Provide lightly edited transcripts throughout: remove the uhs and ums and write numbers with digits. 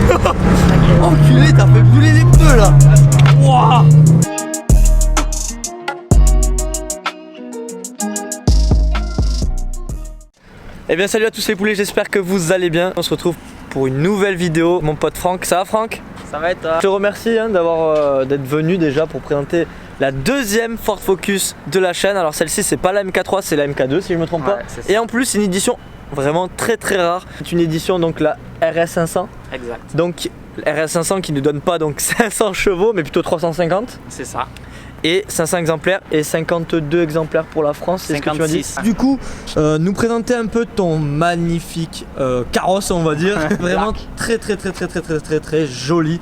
t'as pas... Enculé, t'as fait brûler les pneus là. Wouah. Eh bien salut à tous les poulets, j'espère que vous allez bien. On se retrouve pour une nouvelle vidéo. Mon pote Franck, ça va Franck? Ça va être... Je te remercie d'être venu déjà pour présenter la deuxième Ford Focus de la chaîne. Alors celle-ci c'est pas la MK3, c'est la MK2 si je me trompe pas. Et en plus c'est une édition vraiment très rare. C'est une édition donc la RS500. Exact. Donc RS500 qui ne donne pas donc 500 chevaux mais plutôt 350. C'est ça. Et 500 exemplaires et 52 exemplaires pour la France, c'est ce que tu m'as dit. Du coup, nous présenter un peu ton magnifique carrosse, on va dire. Vraiment très joli.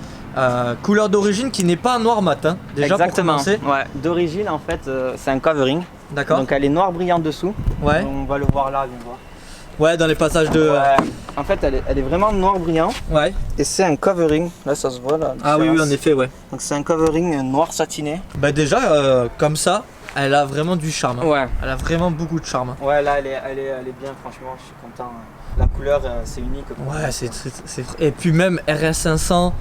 Couleur d'origine qui n'est pas un noir mat, hein, déjà. Exactement. Pour commencer. Ouais. D'origine en fait, c'est un covering. D'accord. Donc elle est noire brillante dessous. Ouais. On va le voir là, viens voir. Ouais, dans les passages de... Ouais. En fait, elle est vraiment noir brillant. Ouais. Et c'est un covering. Là, ça se voit là. Ah oui, en effet, ouais. Donc c'est un covering noir satiné. Bah déjà, comme ça, elle a vraiment du charme. Ouais. Elle a vraiment beaucoup de charme. Ouais, là, elle est bien. Franchement, je suis content. La couleur, c'est unique. Ouais, c'est et puis même RS500,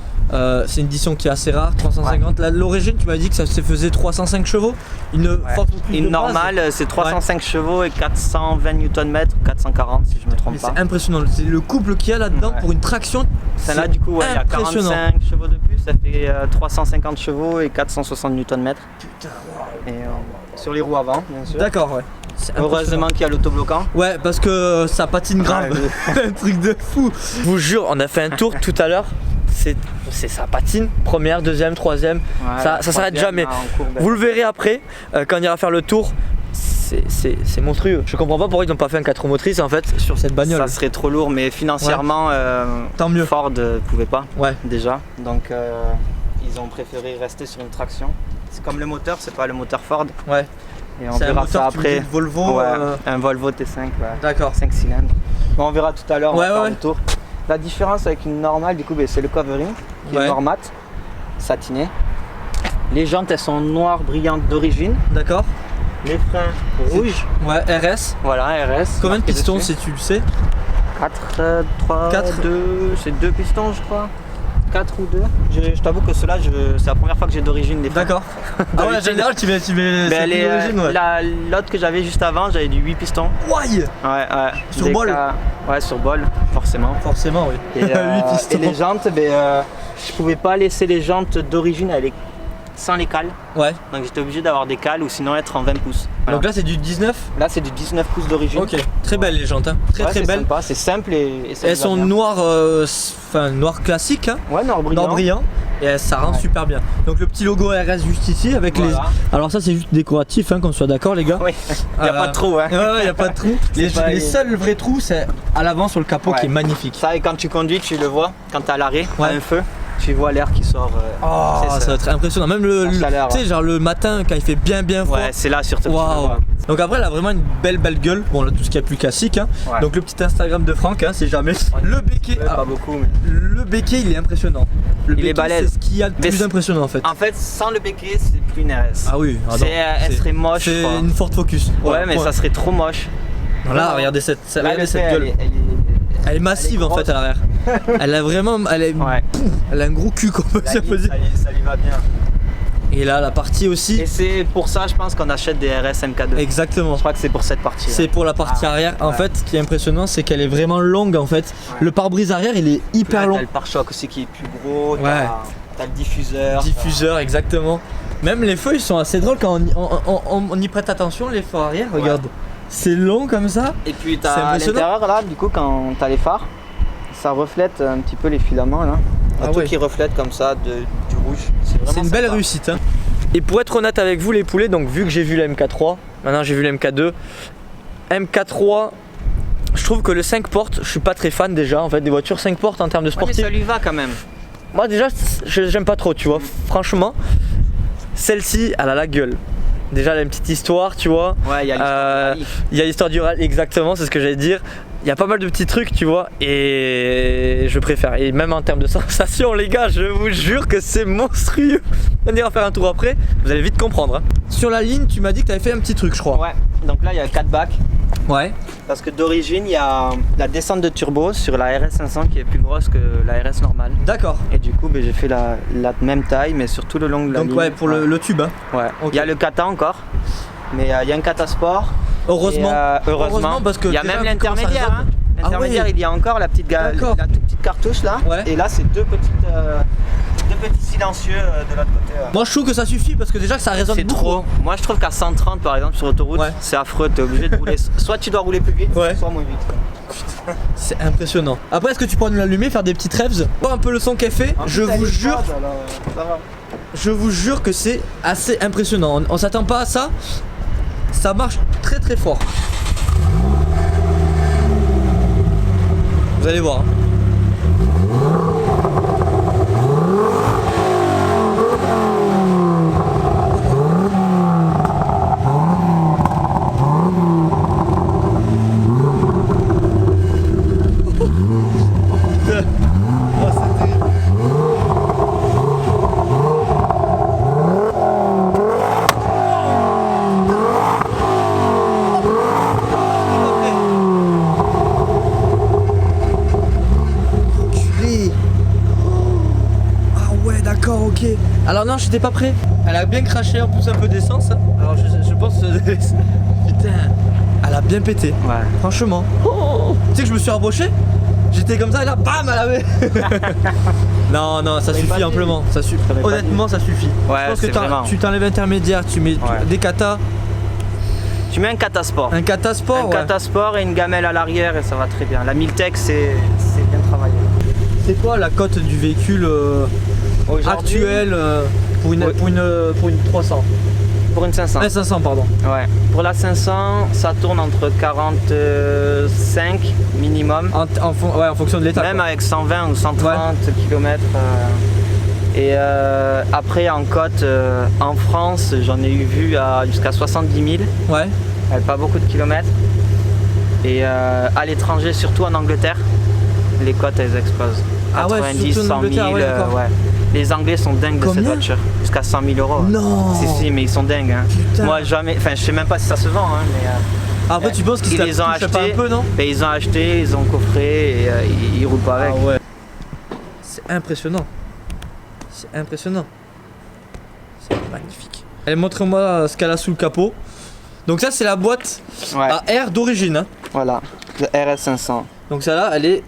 c'est une édition qui est assez rare, 350. Ouais. L'origine, tu m'as dit que ça se faisait 305 chevaux. Une normale, c'est 305 chevaux et 420 Nm, 440 si je me trompe pas. C'est impressionnant. C'est le couple qu'il y a là-dedans pour une traction. Celle-là, du coup, il y a 45 chevaux de plus. Ça fait 350 chevaux et 460 Nm. Putain, wow. Et sur les roues avant, bien sûr. D'accord, ouais. Heureusement qu'il y a l'autobloquant. Ouais, parce que ça patine grave. Ouais, un truc de fou. Je vous jure, on a fait un tour tout à l'heure. Ça patine, première, deuxième, troisième. Ouais, ça s'arrête jamais. Vous le verrez après, quand on ira faire le tour. C'est monstrueux. Je comprends pas pourquoi ils n'ont pas fait un 4 roues motrices en fait sur cette bagnole. Ça serait trop lourd, mais financièrement, tant mieux. Ford pouvait pas. Ouais. Déjà. Donc ils ont préféré rester sur une traction. C'est comme le moteur, c'est pas le moteur Ford. Ouais. Et on verra ça après. Volvo, un Volvo T5. Ouais. D'accord. 5 cylindres. Bon, on verra tout à l'heure. On va faire le tour. La différence avec une normale, du coup, c'est le covering qui est noir mat, satiné. Les jantes, elles sont noires brillantes d'origine. D'accord. Les freins rouges. Ouais, RS. Voilà, RS. Combien de pistons, si tu le sais? 4, 3, 4, 2, c'est 2 pistons, je crois. 4 ou 2. Je t'avoue que cela, c'est la première fois que j'ai d'origine des freins. D'accord. Ah ouais, en général, tu mets d'origine, l'autre que j'avais juste avant, j'avais du 8 pistons. Ouais. Ouais. Sur bol. Ouais, sur bol, forcément. Forcément, oui. Et, 8 pistons. Et les jantes, je pouvais pas laisser les jantes d'origine sans les cales. Ouais. Donc j'étais obligé d'avoir des cales ou sinon être en 20 pouces. Voilà. Donc là c'est du 19? Là c'est du 19 pouces d'origine. Ok. Très belles les jantes, hein. Très belles. C'est simple et elles sont noires, noir classique, hein. Ouais, noir brillant. Noir brillant. Et ça rend super bien. Donc le petit logo RS juste ici avec les... Alors ça c'est juste décoratif, hein, qu'on soit d'accord les gars. Oui, il n'y a pas de trou, hein. Ouais, il n'y a pas de trou. Les seuls vrais trous c'est à l'avant sur le capot qui est magnifique. Ça et quand tu conduis tu le vois, quand tu es à l'arrêt, à un feu. Tu vois l'air qui sort. Ça va être impressionnant. Même tu sais, genre le matin quand il fait bien froid. Ouais, c'est là surtout. Wow. Donc après, elle a vraiment une belle gueule. Bon, là, tout ce qui est plus classique. Hein. Ouais. Donc le petit Instagram de Franck, hein, si jamais. Le béquet. Pas beaucoup. Mais... Le béquet, il est impressionnant. Il est balèze. C'est ce qu'il y a de plus impressionnant en fait. En fait, sans le béquet, c'est plus une RS. Ah oui. Elle serait moche. C'est une Ford Focus. Ouais, mais ça serait trop moche. Là, regardez cette gueule. Elle est massive en fait à l'arrière. Elle a vraiment, elle a un gros cul qu'on peut s'imposer. Ça lui va bien. Et là la partie aussi. Et c'est pour ça je pense qu'on achète des RS MK2. Exactement. Je crois que c'est pour cette partie. C'est pour la partie arrière. En fait, ce qui est impressionnant, c'est qu'elle est vraiment longue en fait. Ouais. Le pare-brise arrière, il est hyper long. T'as le pare-choc aussi qui est plus gros. T'as le diffuseur. Diffuseur, exactement. Même les feux, ils sont assez drôles quand on y prête attention. Les phares arrière, regarde. C'est long comme ça. Et puis t'as à l'intérieur là, du coup quand t'as les phares, ça reflète un petit peu les filaments là. Tout qui reflète comme ça du rouge. C'est une belle réussite. Hein. Et pour être honnête avec vous les poulets, donc vu que j'ai vu la MK3, maintenant j'ai vu la MK2. MK3, je trouve que le 5 portes, je suis pas très fan déjà en fait des voitures 5 portes en termes de sportif. Mais ça lui va quand même. Moi déjà j'aime pas trop, tu vois. Franchement, celle-ci elle a la gueule. Déjà, elle a une petite histoire, tu vois. Ouais, il y a l'histoire du rallye. Il y a l'histoire du rallye, exactement, c'est ce que j'allais dire. Il y a pas mal de petits trucs, tu vois, et je préfère. Et même en termes de sensation, les gars, je vous jure que c'est monstrueux. On ira faire un tour après, vous allez vite comprendre. Hein. Sur la ligne, tu m'as dit que tu avais fait un petit truc, je crois. Ouais, donc là, il y a 4 bacs. Ouais. Parce que d'origine, il y a la descente de turbo sur la RS500 qui est plus grosse que la RS normale. D'accord. Et du coup, j'ai fait la même taille, mais sur tout le long de la ligne. Donc ouais, pour le tube. Hein. Ouais. Okay. Il y a le kata encore, mais il y a un kata sport. Heureusement. Et, heureusement parce que il y a même l'intermédiaire. Hein. L'intermédiaire, il y a encore la toute petite cartouche là. Ouais. Et là, c'est deux petits silencieux de l'autre côté. Moi, je trouve que ça suffit parce que déjà que ça résonne beaucoup. C'est trop. Moi, je trouve qu'à 130 par exemple sur l'autoroute, c'est affreux. T'es obligé de rouler. Soit tu dois rouler plus vite, soit moins vite. C'est impressionnant. Après, est-ce que tu pourras nous l'allumer, faire des petites rêves, voir un peu le son qu'elle fait? Je vous jure que c'est assez impressionnant. On s'attend pas à ça. Ça marche très très fort. Vous allez voir. Alors non, j'étais pas prêt. Elle a bien craché en plus un peu d'essence. Hein. Alors je pense putain, elle a bien pété. Ouais. Franchement. Tu sais que je me suis rapproché. J'étais comme ça et là, bam, elle avait. non, ça suffit amplement. Ça suffit. Honnêtement, ça suffit. Ouais, je pense que tu t'enlèves l'intermédiaire, tu mets des katas. Tu mets un kata sport. Un kata sport. Un kata sport et une gamelle à l'arrière et ça va très bien. La Miltech, c'est bien travaillé. C'est quoi la cote du véhicule actuel pour une 300? Pour une 500. 500 pardon. Ouais. Pour la 500, ça tourne entre 45 minimum. En fonction de l'état. Même avec 120 ou 130 km. Et après en cote, en France, j'en ai eu vu jusqu'à 70 000. Ouais. Pas beaucoup de kilomètres. Et à l'étranger, surtout en Angleterre, les cotes elles explosent. 90, 100 000. Ouais. Les Anglais sont dingues de cette voiture. Jusqu'à 100 000 euros. Non. Si, mais ils sont dingues. Hein. Moi jamais. Enfin, je sais même pas si ça se vend. Hein, mais, après, tu penses qu'ils les ont achetés un peu, non? Ils ont acheté, ils ont coffré et ils roulent pas avec. Ah ouais. C'est impressionnant. C'est impressionnant. C'est magnifique. Allez, montre-moi ce qu'elle a sous le capot. Donc ça, c'est la boîte à air d'origine. Hein. Voilà, le RS500. Donc celle-là, elle est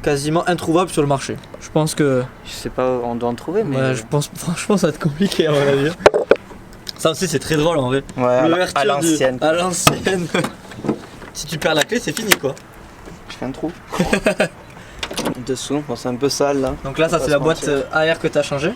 quasiment introuvable sur le marché. Je pense que... Je sais pas où on doit en trouver, mais... Ouais, je pense, franchement, ça va être compliqué à mon avis. Ça aussi, c'est très drôle en vrai. Ouais, à l'ancienne. À l'ancienne. Si tu perds la clé, c'est fini quoi. Je fais un trou. Dessous, bon, c'est un peu sale là. Donc là, ça c'est la boîte à air que tu as changé.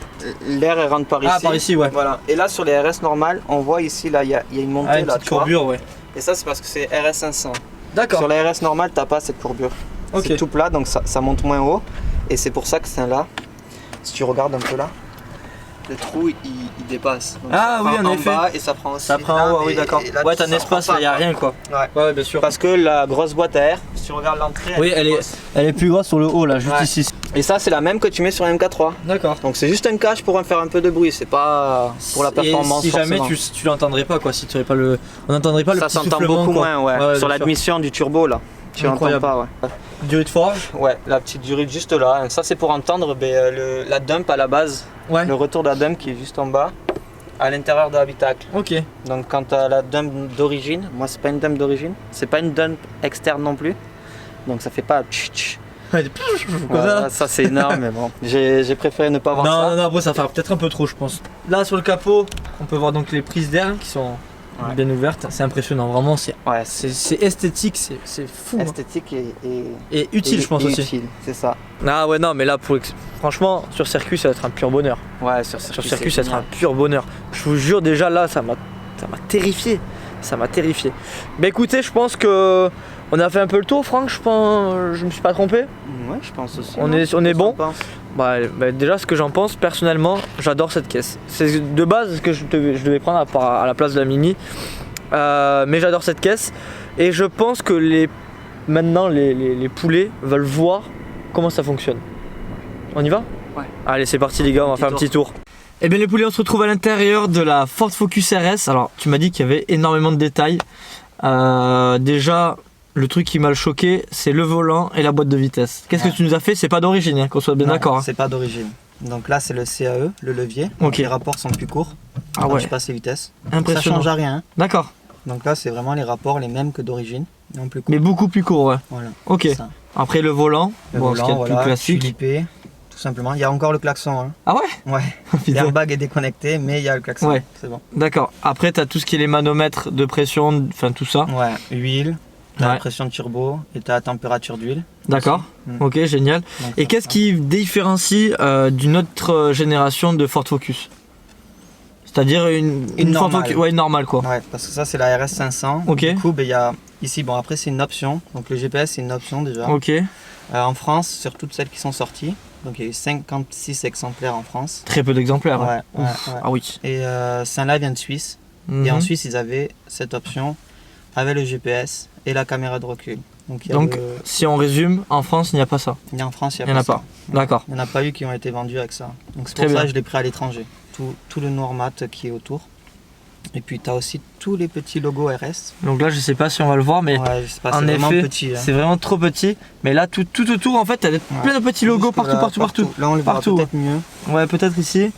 L'air elle rentre par ici. Ah, par ici, ouais. Voilà. Et là, sur les RS normales, on voit ici, là, il y a une montée une là. Petite courbure, ouais. Et ça, c'est parce que c'est RS500. D'accord. Sur les RS normales, t'as pas cette courbure. Okay. C'est tout plat, donc ça monte moins haut. Et c'est pour ça que c'est là. Si tu regardes un peu là, le trou il dépasse. Donc oui, en effet. Bas et ça prend aussi. Ça prend en haut, oui, d'accord. Ouais, t'as un espace, il n'y a rien quoi. Ouais, bien sûr. Parce que la grosse boîte à air, si tu regardes l'entrée, elle est plus grosse sur le haut là, juste ici. Et ça, c'est la même que tu mets sur MK3. D'accord. Donc c'est juste un cache pour faire un peu de bruit, c'est pas pour la performance. Et si jamais tu l'entendrais pas quoi, si tu avais pas le. On n'entendrait pas le petit soufflement. Ça s'entend beaucoup moins, ouais. Sur l'admission du turbo là. Tu n'entends pas, ouais. Durée de forge? Ouais, la petite durée juste là. Ça, c'est pour entendre la dump à la base. Ouais. Le retour de la dump qui est juste en bas, à l'intérieur de l'habitacle. Ok. Donc, quand tu as la dump d'origine, moi, c'est pas une dump d'origine, c'est pas une dump externe non plus. Donc, ça fait pas. Ça, c'est énorme, mais bon. J'ai préféré ne pas voir ça. Non, ça fait peut-être un peu trop, je pense. Là, sur le capot, on peut voir donc les prises d'air qui sont. Bien ouverte, c'est impressionnant, vraiment c'est esthétique, c'est fou. Esthétique et utile je pense aussi. Utile, c'est ça. Ah ouais non mais là franchement sur circuit ça va être un pur bonheur. Ouais sur circuit ça va être un pur bonheur. Je vous jure déjà là ça m'a terrifié. Ça m'a terrifié. Mais écoutez je pense que on a fait un peu le tour Franck, je me suis pas trompé. Ouais je pense aussi. On est bon. Bah, déjà ce que j'en pense personnellement, j'adore cette caisse. C'est de base ce que je devais prendre à la place de la Mini. Mais j'adore cette caisse. Et je pense que maintenant les poulets veulent voir comment ça fonctionne. On y va? Ouais. Allez c'est parti les gars, on va faire un petit tour. Et bien les poulets on se retrouve à l'intérieur de la Ford Focus RS. Alors tu m'as dit qu'il y avait énormément de détails. Déjà, le truc qui m'a le choqué, c'est le volant et la boîte de vitesse. Qu'est-ce que tu nous as fait? C'est pas d'origine, hein, qu'on soit bien d'accord. C'est pas d'origine. Donc là, c'est le CAE, le levier. Ok. Les rapports sont plus courts. Ah ouais. Tu passes les vitesses. Impressionnant. Ça change à rien. D'accord. Donc là, c'est vraiment les rapports les mêmes que d'origine, non plus courts. Mais beaucoup plus court, ouais. Voilà. Ok. Ça. Après le volant, Le bon, volant, ce qui est le plus classique. Philippé, tout simplement. Il y a encore le klaxon. Hein. Ah ouais? Ouais. Putain. L'airbag est déconnecté, mais il y a le klaxon. Ouais. C'est bon. D'accord. Après, t'as tout ce qui est les manomètres de pression, enfin tout ça. Ouais. Huile, t'as Ouais. la pression de turbo et t'as la température d'huile. D'accord. Mm. Ok, génial. Donc, Et ça, qu'est-ce ça. qui différencie d'une autre génération de Ford Focus? C'est-à-dire une Ford normale. Focus, ouais, une normale quoi. Ouais, parce que ça, c'est la RS 500. Ok. Du coup, il y a ici, bon, après, c'est une option. Donc le GPS, c'est une option déjà. Ok. En France, sur toutes celles qui sont sorties, donc il y a eu 56 exemplaires en France. Très peu d'exemplaires. Ouais, ouais, Ouf. ouais. Ah oui. Et celle-là vient de Suisse. Et en Suisse, ils avaient cette option avec le GPS et la caméra de recul. Donc, Si on résume, en France, il n'y a pas ça. en France, Il n'y en a pas. D'accord. Il n'y en a pas eu qui ont été vendus avec ça. Donc c'est Très pour ça bien. que je l'ai pris à l'étranger. Tout le noir mat qui est autour. Et puis tu as aussi tous les petits logos RS. Donc là, je sais pas si on va le voir, mais Ouais, je sais pas, en c'est vraiment effet, petit. Hein. c'est vraiment trop petit. Mais là, tout autour, en fait, t'as plein de petits logos Jusque là, partout. Là, on le voit Partout. peut-être mieux. Ouais, peut-être ici.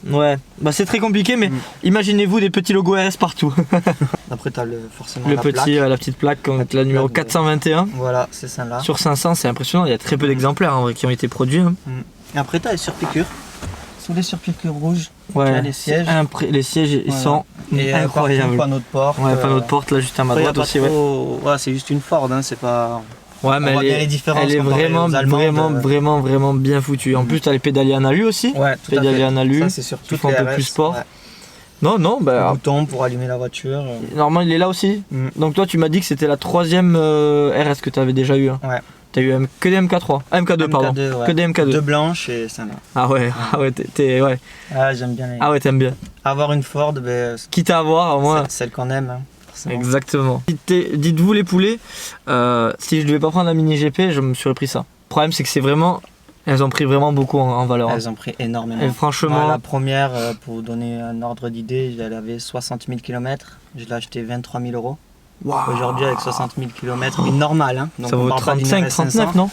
Ouais, bah c'est très compliqué, mais imaginez-vous des petits logos RS partout. Après, tu as forcément Le la petit, plaque. la petite plaque, la numéro plaque de- 421. Voilà, c'est celle-là. Sur 500, c'est impressionnant, il y a très peu d'exemplaires en vrai, qui ont été produits. Hein. Et après, tu as les surpiqûres. Sous les surpiqûres rouges, Ouais, tu as les sièges. les sièges, ils Voilà. sont Et incroyables. panneau de porte. Ouais, panneau de porte là juste à ma Après, y a droite pas aussi. Ouais, trop- ouais, c'est juste une Ford, hein, c'est pas. ouais mais on voit bien les différences elle est comparée vraiment, aux Allemandes. vraiment bien foutue. En plus, t'as les pédaliers en alu aussi. Ouais, tout à Pédalier fait. en alu, Ça, c'est sur qui toutes font les un peu RS, plus sport. ouais. Non, Le bah. bouton pour allumer la voiture. Normalement, il est là aussi. Donc, toi, tu m'as dit que c'était la troisième RS que tu avais déjà eu. Hein. Ouais. T'as eu que des MK3. Ah, MK2, pardon. ouais. Que des MK2. Deux blanches et celle-là. Ah ouais, ouais. Ah, j'aime bien les. Ah ouais, t'aimes bien. Avoir une Ford, Quitte à avoir, au moins. celle qu'on aime. Hein, forcément. Exactement. Dites-vous les poulets, si je devais pas prendre la mini GP, je me serais pris ça. Le problème, c'est que c'est vraiment. Elles ont pris vraiment beaucoup en valeur. Elles ont pris énormément. Et franchement. La première, pour vous donner un ordre d'idée, elle avait 60 000 km. Je l'ai acheté 23 000 euros. Wow. Aujourd'hui, avec 60 000 km, mais normal. Hein. Donc, Ça on vaut parle pas d'une 35, RS 39, 500. non?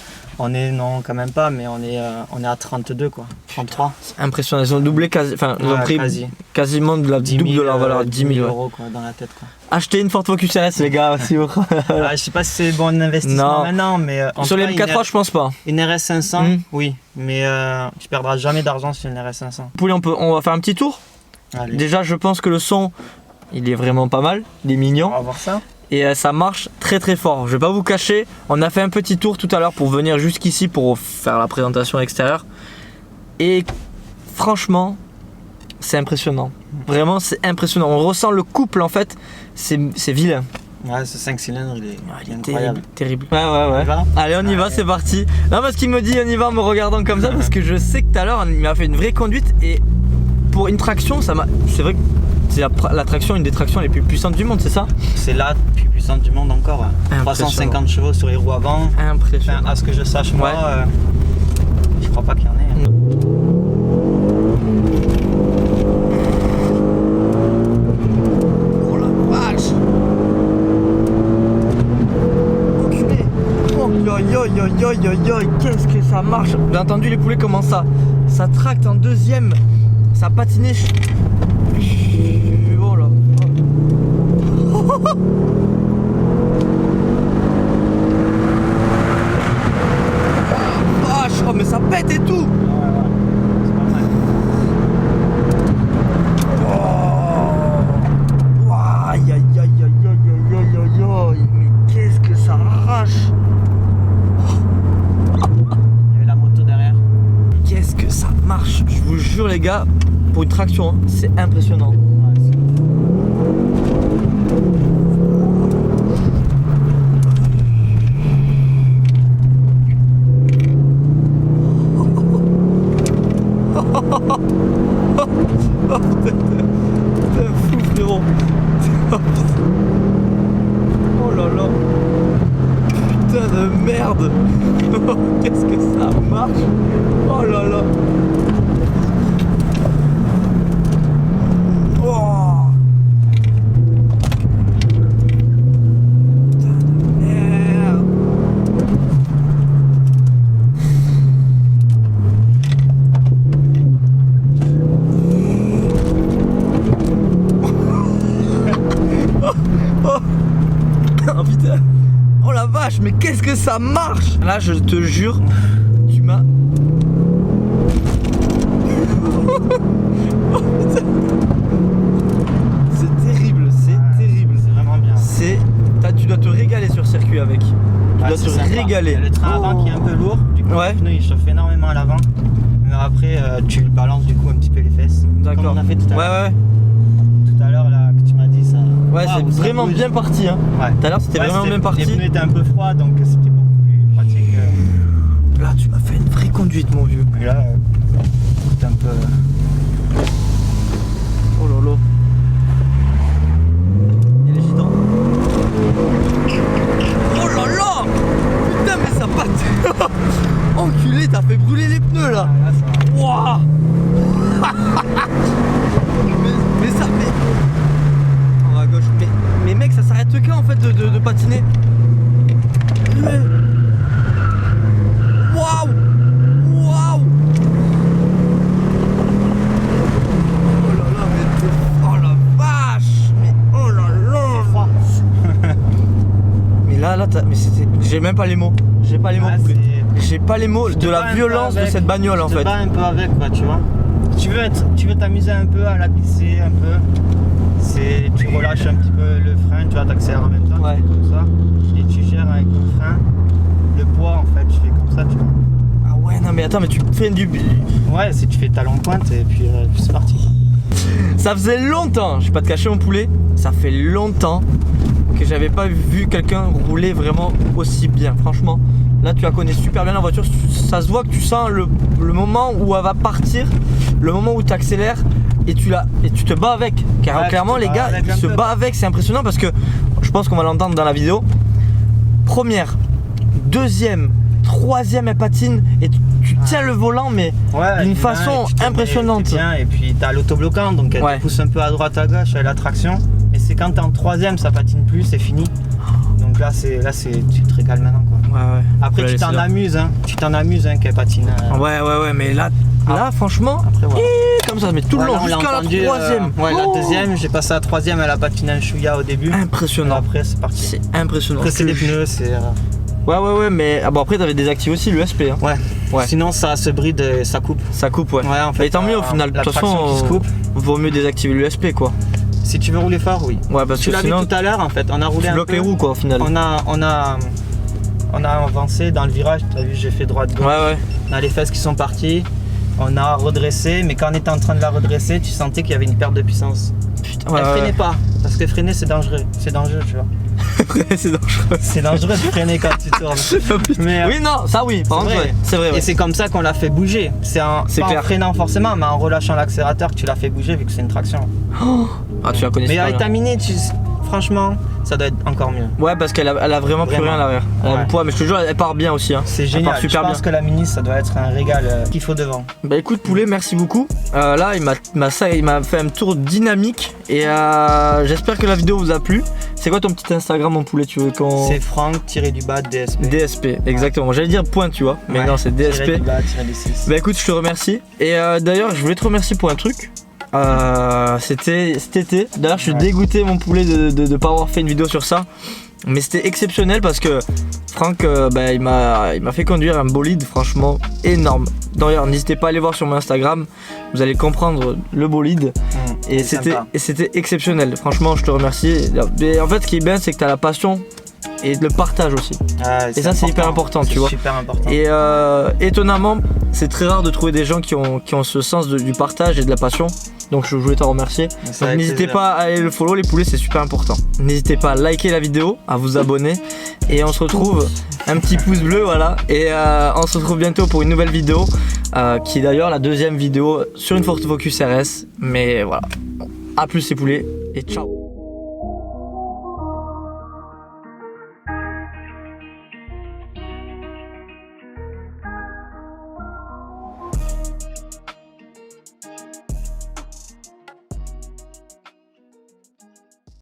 Non, quand même pas, mais on est à 32 quoi. 33. C'est impressionnant. Elles ont doublé ils ont Ouais, pris quasiment de la 10 double 000, de leur valeur. 10 000 ouais. euros quoi, dans la tête quoi. Achetez une Ford Focus RS, les gars. Si vous... Je sais pas si c'est bon investissement Non. maintenant, mais Sur les MK3, je pense pas. une RS 500, Mm. oui, mais tu perdras jamais d'argent sur une RS 500. Poulet, on va faire un petit tour. Allez, Déjà, je pense que le son, il est vraiment pas mal. Il est mignon. on va voir ça. Et ça marche très très fort. Je vais pas vous cacher, on a fait un petit tour tout à l'heure pour venir jusqu'ici pour faire la présentation extérieure. Et franchement, c'est impressionnant. Vraiment, c'est impressionnant. On ressent le couple en fait, c'est vilain. Ouais, ce 5 cylindres, il est Terrible, incroyable. terrible. Ouais. On y va. Allez, on y va, c'est parti. Non, parce qu'il me dit on y va en me regardant comme ça, parce que je sais que tout à l'heure, il m'a fait une vraie conduite et pour une traction, c'est vrai que c'est la traction, une des tractions les plus puissantes du monde, c'est ça? C'est la plus puissante du monde encore. Hein. 350 chevaux sur les roues avant. Impressionnant. Enfin, à ce que je sache, moi, Ouais. je crois pas qu'il y en ait. Hein. Oh la vache! Enculé! Oh, qu'est-ce que ça marche! Vous avez entendu les poulets comment ça tracte en deuxième, ça patinait. Oh là! Vache! Oh mais ça pète et tout! Oh. Aïe aïe aïe aïe aïe aïe aïe aïe, mais qu'est-ce que ça arrache! Il y avait la moto derrière. Qu'est-ce que ça marche! Je vous jure les gars, pour une traction, hein, c'est impressionnant. Oh putain, t'es un fou frérot. Oh, putain. Oh là là. Putain de merde. Qu'est-ce que ça marche. Oh là là. Oh. ça marche. Là je te jure, tu m'as... Oh, putain. C'est terrible, c'est terrible. C'est vraiment bien. Tu dois te régaler sur circuit avec. Tu dois te régaler. Il y a le train avant qui est un peu lourd, du coup le pneu il chauffe énormément à l'avant. Mais après tu balances du coup un petit peu les fesses. D'accord. Comme on a fait tout à l'heure. Ouais. Tout à l'heure là que tu m'as dit ça. Ouais, c'est vraiment bien parti hein. Ouais. Tout à l'heure c'était vraiment bien parti. Les pneus étaient un peu froids donc c'était beaucoup plus pratique. Là tu m'as fait une vraie conduite mon vieux. Et là c'est un peu... Oh lolo. Il est gitan. Oh là là. Putain mais ça patte. Enculé, t'as fait brûler les pneus là. Wouah. mais ça fait... On va à gauche. Mais mec ça s'arrête quand en fait de patiner. Waouh. Waouh. Mais c'était... J'ai même pas les mots. J'ai pas les mots. J'ai pas les mots de la violence de cette bagnole en fait. Tu te bats un peu avec quoi, tu vois. Tu veux t'amuser un peu à la glisser un peu. Tu relâches un petit peu le frein, tu vois, t'accélères en même temps, tu fais comme ça. Et tu gères avec ton frein le poids en fait, tu fais comme ça, tu vois. Ah ouais non mais attends mais tu fais du... Ouais, si tu fais talon pointe et puis c'est parti. Ça faisait longtemps, je vais pas te cacher mon poulet, ça fait longtemps que j'avais pas vu quelqu'un rouler vraiment aussi bien. Franchement, là tu la connais super bien la voiture, ça se voit que tu sens le moment où elle va partir, le moment où tu accélères et tu te bats avec. Car ouais, clairement les gars, ils se battent avec, c'est impressionnant parce que je pense qu'on va l'entendre dans la vidéo. Première, deuxième, troisième elle patine et tu tiens le volant mais d'une façon impressionnante. Et puis t'as l'autobloquant donc elle te pousse un peu à droite à gauche avec la traction. Et c'est quand t'es en troisième ça patine plus, c'est fini. Donc là tu te régales maintenant quoi. Ouais. Après tu t'en amuses qu'elle patine. Ouais mais là franchement après, comme ça mais tout le long jusqu'à la troisième. La deuxième, j'ai passé à la troisième, elle a patiné un chouïa au début. Impressionnant. Après c'est parti. C'est impressionnant. Après c'est les pneus, c'est... Ouais mais bon après t'avais désactivé aussi l'USP hein. Ouais. Sinon ça se bride et ça coupe. Ça coupe ouais. En fait, mais tant mieux au final. De toute façon vaut mieux désactiver l'USP quoi. Si tu veux rouler fort, oui. Ouais, parce tu l'as vu tout à l'heure en fait, on a roulé un peu. Tu bloques les roues quoi au final. On a avancé dans le virage, tu as vu j'ai fait droite gauche. Ouais. On a les fesses qui sont parties, on a redressé, mais quand on était en train de la redresser, tu sentais qu'il y avait une perte de puissance. Putain, elle freinait pas, parce que freiner c'est dangereux, tu vois. C'est dangereux. C'est dangereux de freiner quand tu tournes. Mais, oui, non, ça oui, par contre, c'est vrai. Et c'est comme ça qu'on l'a fait bouger. C'est pas en freinant forcément, mais en relâchant l'accélérateur que tu l'as fait bouger vu que c'est une traction. Ah, tu la connais. Mais avec ta Mini, franchement, ça doit être encore mieux. Ouais, parce qu'elle a vraiment plus rien à l'arrière. Mais je te jure, elle part bien aussi. Hein. C'est génial. Je pense que la Mini, ça doit être un régal qu'il faut devant. Bah écoute, poulet, merci beaucoup. Là, il m'a fait un tour dynamique et j'espère que la vidéo vous a plu. C'est quoi ton petit Instagram, mon poulet, tu veux qu'on... C'est Franck-DSP. DSP, exactement. J'allais dire point, tu vois, mais non, c'est DSP. Bah écoute, je te remercie. Et d'ailleurs, je voulais te remercier pour un truc. C'était cet été. D'ailleurs, je suis dégoûté, mon poulet, de pas avoir fait une vidéo sur ça. Mais c'était exceptionnel parce que Franck, il m'a fait conduire un bolide franchement énorme. D'ailleurs, n'hésitez pas à aller voir sur mon Instagram, vous allez comprendre le bolide. Et c'était exceptionnel. Franchement, je te remercie. Et en fait, ce qui est bien, c'est que tu as la passion et le partage aussi. Et ça, c'est hyper important, tu vois. Super important. Et étonnamment, c'est très rare de trouver des gens qui ont ce sens du partage et de la passion. Donc je voulais t'en remercier. N'hésitez pas à aller le follow, les poulets, c'est super important. N'hésitez pas à liker la vidéo, à vous abonner. Et on se retrouve, un petit pouce bleu, voilà. Et on se retrouve bientôt pour une nouvelle vidéo. Qui est d'ailleurs la deuxième vidéo sur une Ford Focus RS. Mais voilà. A plus les poulets et ciao.